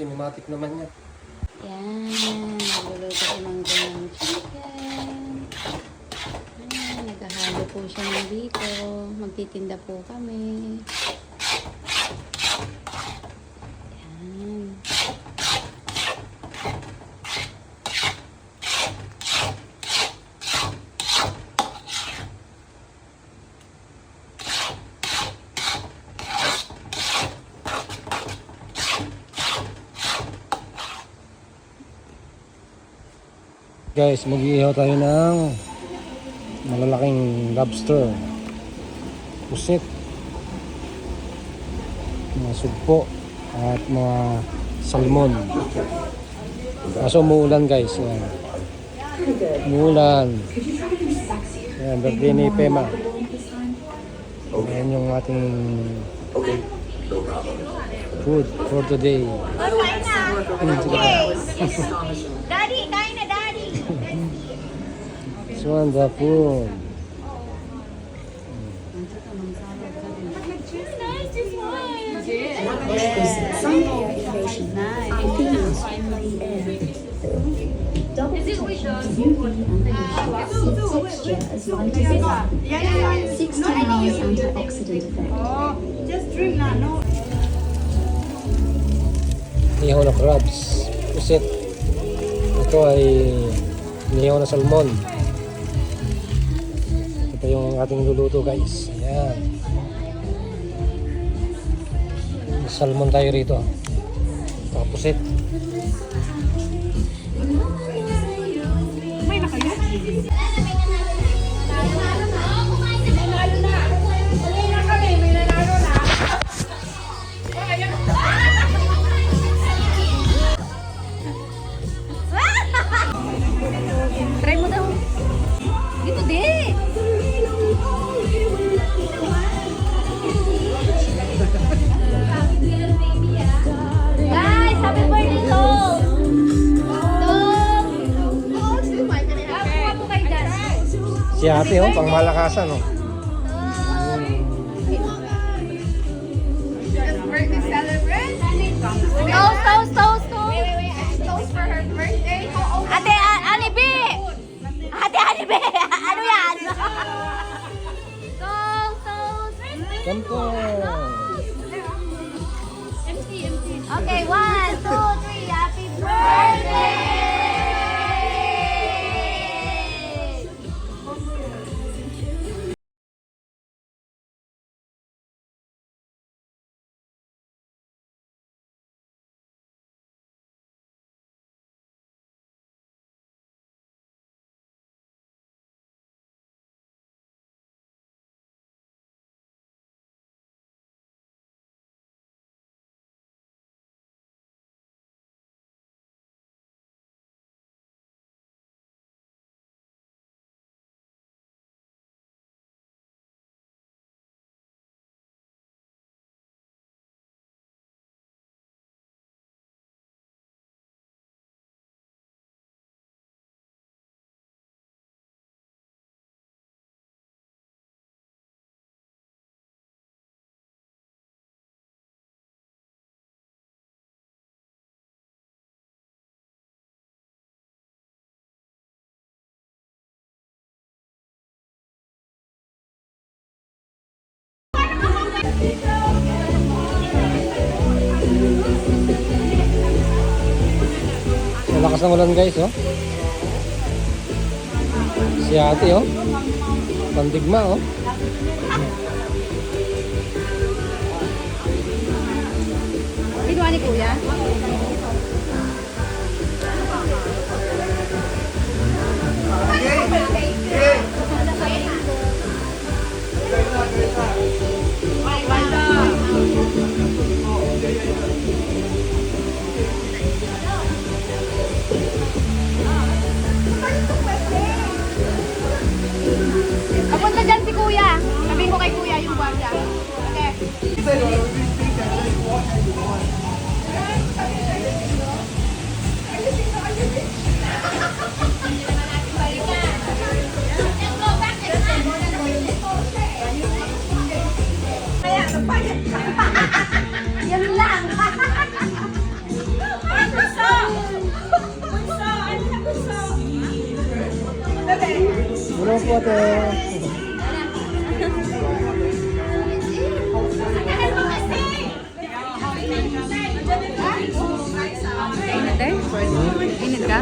Kinematic naman yan. Yan, nagluluto ko ng ganyang chicken. Ayan, naghahalo po siya ng dito. Magtitinda po kami. Yan. Guys, mag-iihaw tayo ng malalaking lobster, pusit, mga sugpo at mga salmon. Kaso umuulan guys, yan. Umuulan. Yan, birthday ni Pema. Yan yung ating food for today. Daddy, kain na daddy! It's wonderful. Double protection UV and texture as light as air. 60 hours antioxidant effect. Just drink na, no? Ihaw na crabs, pusit. Ito ay inihaw na salmon. Ito yung ating luluto guys. Ayan. May salmon tayo rito. Saka pusit. May na kayo? Try mo daw. Dito di. Guys, happy birthday to. Ako kayo dyan. Si ate oh, pang malakasan oh. Birthday celebrant? Toast, toast, toast, toast. Toast for her birthday. Ate, Ani B! Ate, Ani B! Ano yan? Toast, toast. Ganto. Okay, 1, 2, 3. Happy birthday! Malakas ng ulan guys oh. Si ate oh. Pandigma oh. Kinuha ni Kuya? Papunta dyan si Kuya. Sabihin mo kay Kuya yung guardia. Okay. Hello po ate. Init eh? Init ka?